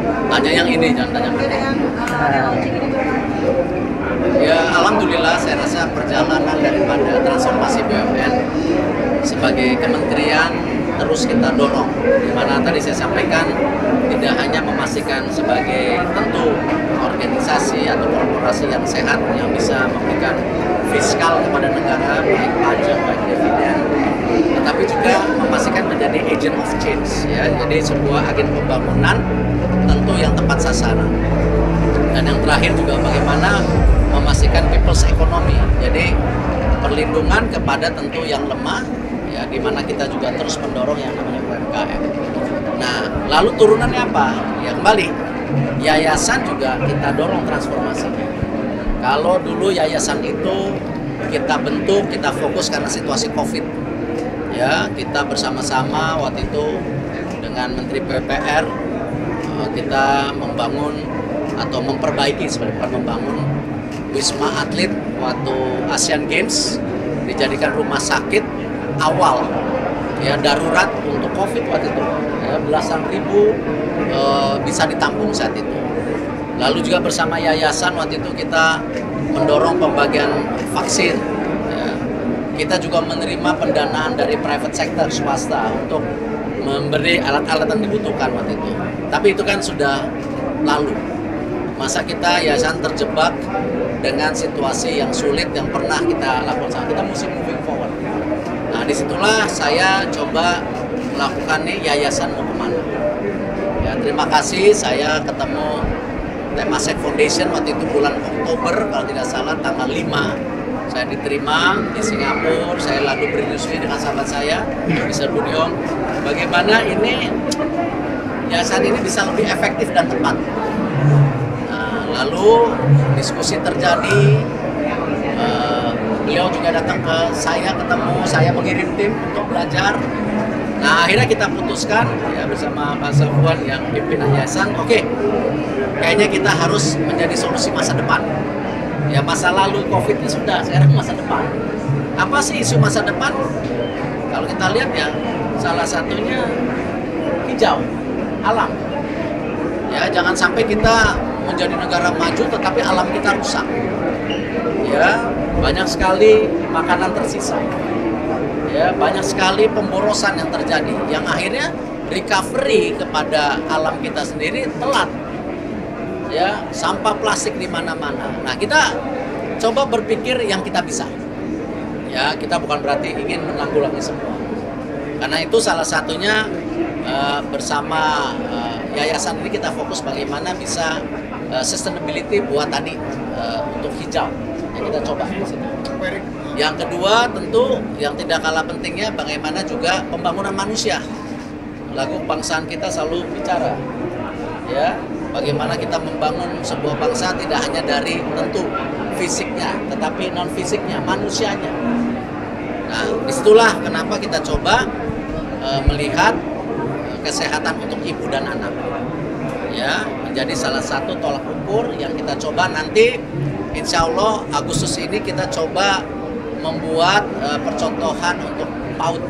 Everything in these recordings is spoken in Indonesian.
Tanya yang ini, jangan tanya yang ini. Ya, alhamdulillah saya rasa perjalanan daripada transformasi BUMN sebagai kementerian terus kita dorong. Dimana tadi saya sampaikan tidak hanya memastikan sebagai tentu organisasi atau korporasi yang sehat yang bisa memberikan fiskal kepada negara baik pajak baik dividen, tetapi juga memastikan menjadi agent of change ya. Jadi sebuah agen pembangunan tentu yang tepat sasaran. Dan yang terakhir juga bagaimana memastikan people's economy. Jadi perlindungan kepada tentu yang lemah ya, di mana kita juga terus mendorong yang namanya UMKM. Nah, lalu turunannya apa? Ya kembali, yayasan juga kita dorong transformasinya. Kalau dulu yayasan itu kita bentuk, kita fokus karena situasi COVID. Ya, kita bersama-sama waktu itu dengan Menteri PUPR kita membangun atau memperbaiki sebenarnya, bukan membangun, Wisma Atlet waktu Asian Games dijadikan rumah sakit awal ya, darurat untuk COVID waktu itu ya, belasan ribu bisa ditampung saat itu. Lalu juga bersama yayasan waktu itu kita mendorong pembagian vaksin ya. Kita juga menerima pendanaan dari private sector, swasta, untuk memberi alat-alat yang dibutuhkan waktu itu. Tapi itu kan sudah lalu. Masa kita yayasan terjebak dengan situasi yang sulit yang pernah kita lakukan. Kita mesti moving forward. Nah, disitulah saya coba melakukan nih yayasan mau kemana. Ya, terima kasih saya ketemu Temasek Foundation waktu itu bulan Oktober kalau tidak salah tanggal 5. Saya diterima di Singapura, saya lalu berdiskusi dengan sahabat saya, Mr. Budiong, bagaimana ini yayasan ini bisa lebih efektif dan tepat. Lalu diskusi terjadi, beliau juga datang ke saya, ketemu, saya mengirim tim untuk belajar. Nah, akhirnya kita putuskan ya bersama Pak Safwan yang pimpinan yayasan, oke, kayaknya kita harus menjadi solusi masa depan. Ya, masa lalu COVID ini sudah, sekarang masa depan. Apa sih isu masa depan? Kalau kita lihat ya, salah satunya hijau, alam. Ya, jangan sampai kita menjadi negara maju tetapi alam kita rusak. Ya, banyak sekali makanan tersisa. Ya, banyak sekali pemborosan yang terjadi yang akhirnya recovery kepada alam kita sendiri telat. Ya, sampah plastik di mana-mana. Nah, kita coba berpikir yang kita bisa. Ya, kita bukan berarti ingin menanggulangi semua. Karena itu salah satunya bersama yayasan ini kita fokus bagaimana bisa sustainability buat tadi untuk hijau yang kita coba di situ. Yang kedua tentu yang tidak kalah pentingnya bagaimana juga pembangunan manusia. Lagu kebangsaan kita selalu bicara ya, bagaimana kita membangun sebuah bangsa tidak hanya dari tentu fisiknya tetapi non fisiknya, manusianya. Nah, disitulah kenapa kita coba melihat kesehatan untuk ibu dan anak ya, menjadi salah satu tolak ukur yang kita coba nanti insya Allah Agustus ini kita coba membuat percontohan untuk PAUD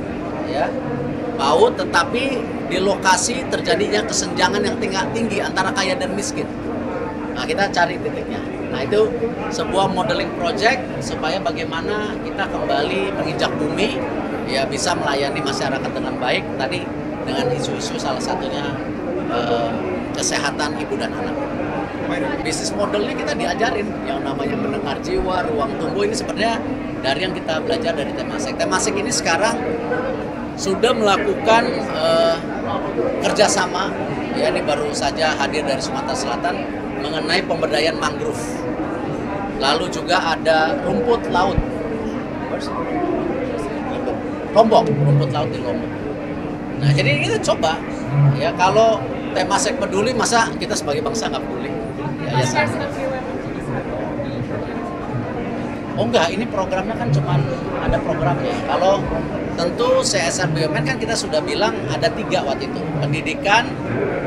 ya, PAUD tetapi di lokasi terjadinya kesenjangan yang tinggi antara kaya dan miskin. Nah, kita cari titiknya. Nah, itu sebuah modeling project supaya bagaimana kita kembali menginjak bumi ya, bisa melayani masyarakat dengan baik tadi dengan isu-isu salah satunya kesehatan ibu dan anak. Bisnis modelnya kita diajarin yang namanya mendengar jiwa, ruang tumbuh, ini sebenarnya dari yang kita belajar dari Temasek. Temasek ini sekarang sudah melakukan kerjasama ya, ini baru saja hadir dari Sumatera Selatan mengenai pemberdayaan mangrove. Lalu juga ada rumput laut, Lombok, rumput laut di Lombok. Nah, jadi kita coba ya, kalau Temasek peduli, masa kita sebagai bangsa nggak peduli? Ya, ya. Oh enggak, ini programnya kan cuma ada programnya. Kalau tentu CSR BUMN kan kita sudah bilang ada 3 waktu itu, pendidikan,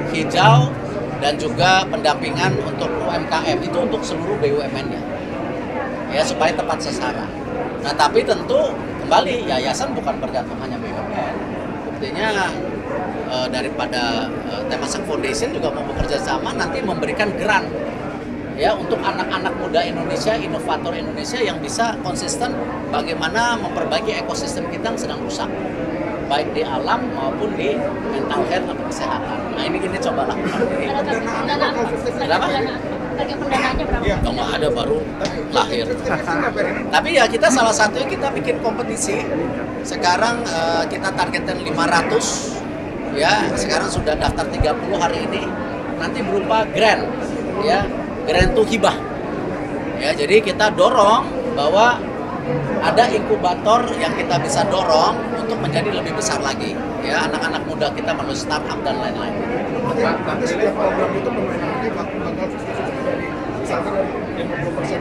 hijau, dan juga pendampingan untuk UMKM, itu untuk seluruh BUMN-nya. Ya, supaya tepat sasaran. Nah, tapi tentu kembali yayasan bukan bergantung hanya BUMN. Buktinya daripada Temasek Foundation juga mau bekerja sama nanti memberikan grant ya untuk anak-anak muda Indonesia, inovator Indonesia yang bisa konsisten bagaimana memperbaiki ekosistem kita yang sedang rusak, baik di alam maupun di mental health atau kesehatan. Nah ini coba lakukan. Berapa? Target pendanaannya berapa? Nggak ada, baru lahir. Tapi ya kita salah satunya kita bikin kompetisi. Sekarang kita targetkan 500. Ya, sekarang sudah daftar 30 hari ini. Nanti berupa grant, ya. Grant itu hibah. Ya, jadi kita dorong bahwa ada inkubator yang kita bisa dorong untuk menjadi lebih besar lagi. Ya, anak-anak muda kita melalui startup dan lain-lain. Tapi setiap program itu nanti bakal dari misalkan 50%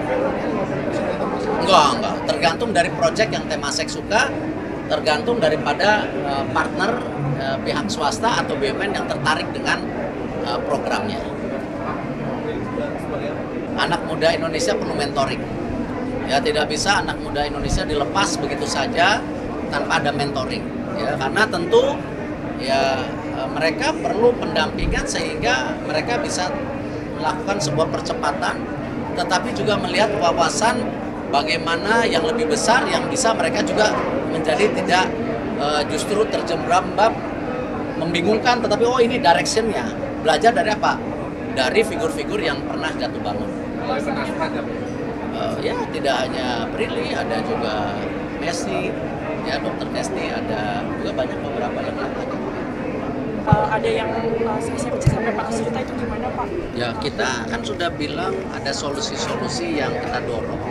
Enggak. Tergantung dari proyek yang Temasek suka, tergantung daripada partner pihak swasta atau BUMN yang tertarik dengan programnya. Anak muda Indonesia perlu mentoring. Ya, tidak bisa anak muda Indonesia dilepas begitu saja tanpa ada mentoring. Ya, karena tentu ya mereka perlu pendampingan sehingga mereka bisa melakukan sebuah percepatan, tetapi juga melihat wawasan bagaimana yang lebih besar yang bisa mereka juga menjadi tidak justru terjerembab membingungkan, tetapi oh ini directionnya. Belajar dari apa? Dari figur-figur yang pernah jatuh bangun. Ya tidak hanya Prilly, ada juga Messi, ya Dr. Messi, ada juga banyak beberapa yang lain. Ada yang saya kecil sampai 400 juta itu gimana Pak? Ya kita kan sudah bilang ada solusi-solusi yang kita dorong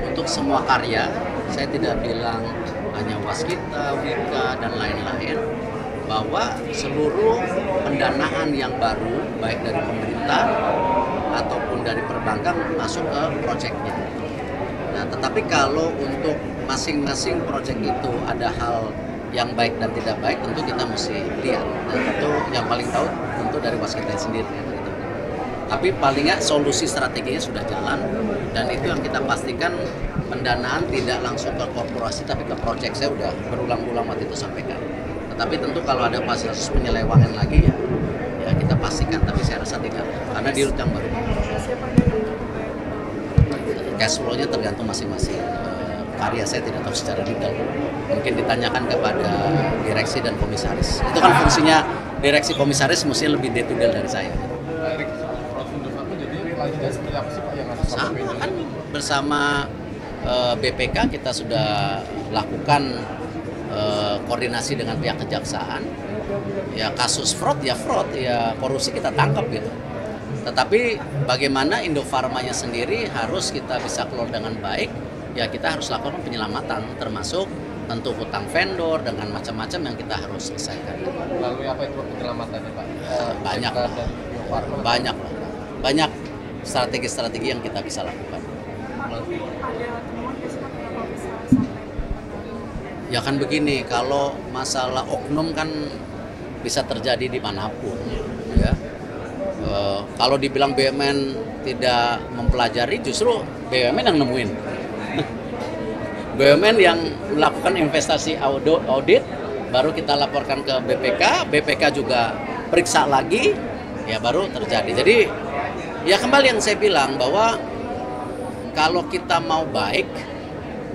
untuk semua karya. Saya tidak bilang hanya Waskita, Wika, dan lain-lain, bahwa seluruh pendanaan yang baru baik dari pemerintah ataupun dari perbankan masuk ke proyeknya. Nah, tetapi kalau untuk masing-masing proyek itu ada hal yang baik dan tidak baik, tentu kita mesti lihat. Dan tentu yang paling tahu tentu dari Waskita sendiri. Gitu. Tapi paling nggak solusi strateginya sudah jalan, dan itu yang kita pastikan pendanaan tidak langsung ke korporasi tapi ke proyek. Saya udah berulang-ulang waktu itu sampaikan. Tetapi tentu kalau ada kasus penyelewangan lagi ya kita pastikan, tapi saya rasa tidak, karena di rute yang baru. Cash flow-nya tergantung masing-masing karya, saya tidak tahu secara detail. Mungkin ditanyakan kepada direksi dan komisaris. Itu kan fungsinya direksi komisaris mesti lebih detail dari saya. Sama kan bersama BPK kita sudah lakukan koordinasi dengan pihak kejaksaan. Ya kasus fraud ya korupsi kita tangkap gitu. Tetapi bagaimana Indofarmanya sendiri harus kita bisa kelola dengan baik, ya kita harus lakukan penyelamatan, termasuk tentu hutang vendor dengan macam-macam yang kita harus selesaikan. Lalu apa itu penyelamatannya Pak? Banyak strategi-strategi yang kita bisa lakukan. Ya kan begini, kalau masalah oknum kan bisa terjadi dimanapun, ya. Kalau dibilang BUMN tidak mempelajari, justru BUMN yang nemuin. BUMN yang melakukan investasi audit, baru kita laporkan ke BPK juga periksa lagi, ya baru terjadi. Jadi ya kembali yang saya bilang bahwa kalau kita mau baik,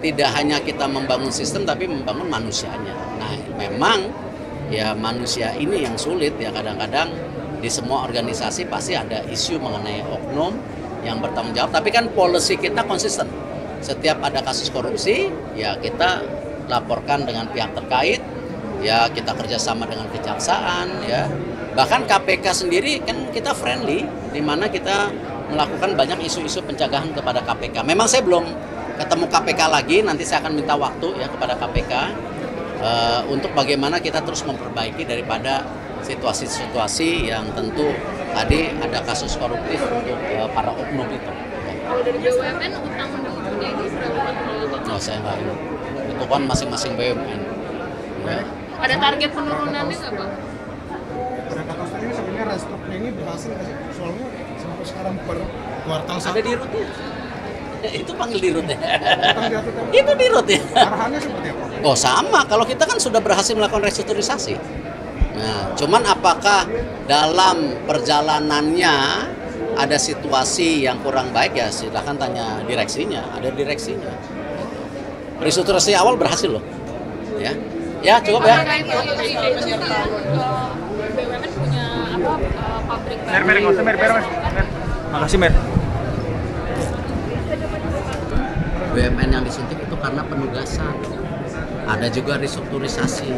tidak hanya kita membangun sistem tapi membangun manusianya. Nah memang ya manusia ini yang sulit ya, kadang-kadang di semua organisasi pasti ada isu mengenai oknum yang bertanggung jawab. Tapi kan policy kita konsisten. Setiap ada kasus korupsi ya kita laporkan dengan pihak terkait, ya kita kerjasama dengan kejaksaan, ya bahkan KPK sendiri kan kita friendly, di mana kita melakukan banyak isu-isu pencegahan kepada KPK. Memang saya belum ketemu KPK lagi, nanti saya akan minta waktu ya kepada KPK untuk bagaimana kita terus memperbaiki daripada situasi-situasi yang tentu tadi ada kasus koruptif untuk para oknum itu. Kalau dari BUMN utang menurutnya itu berapa? Oh, saya nggak ingat. Itu kan masing-masing BUMN. Ya. Ada target penurunannya nggak Pak? Pada kasus ini sebenarnya restruknya ini berhasil nggak sih? Soalnya sampai sekarang per kuartal Ada di rootnya. Itu panggil di rootnya. Utang Itu di rootnya. arahannya seperti apa? Oh sama, kalau kita kan sudah berhasil melakukan restrukturisasi. Nah, cuman apakah dalam perjalanannya ada situasi yang kurang baik, ya silahkan tanya direksinya, ada direksinya. Restrukturisasi awal berhasil loh, ya cukup ya. BUMN punya pabrik Makasih, Mer. BUMN yang disuntik itu karena penugasan. Ada juga restrukturisasi.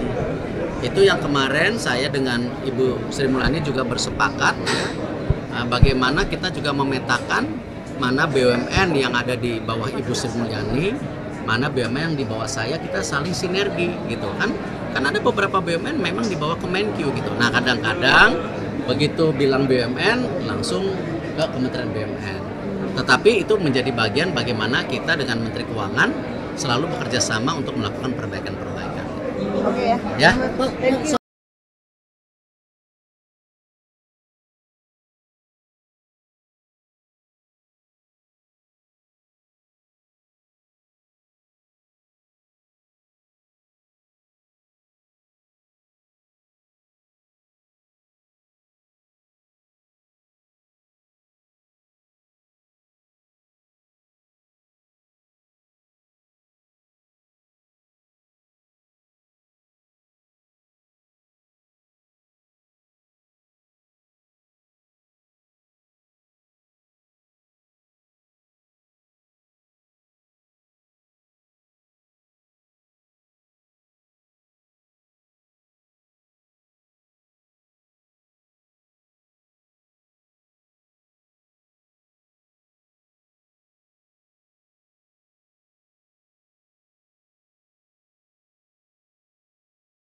Itu yang kemarin saya dengan Ibu Sri Mulyani juga bersepakat, bagaimana kita juga memetakan mana BUMN yang ada di bawah Ibu Sri Mulyani, mana BUMN yang di bawah saya, kita saling sinergi gitu kan. Karena ada beberapa BUMN memang di bawah Kemenkyu gitu. Nah, kadang-kadang begitu bilang BUMN langsung ke Kementerian BUMN. Tetapi itu menjadi bagian bagaimana kita dengan Menteri Keuangan selalu bekerja sama untuk melakukan perbaikan-perbaikan. Oke ya. Ya.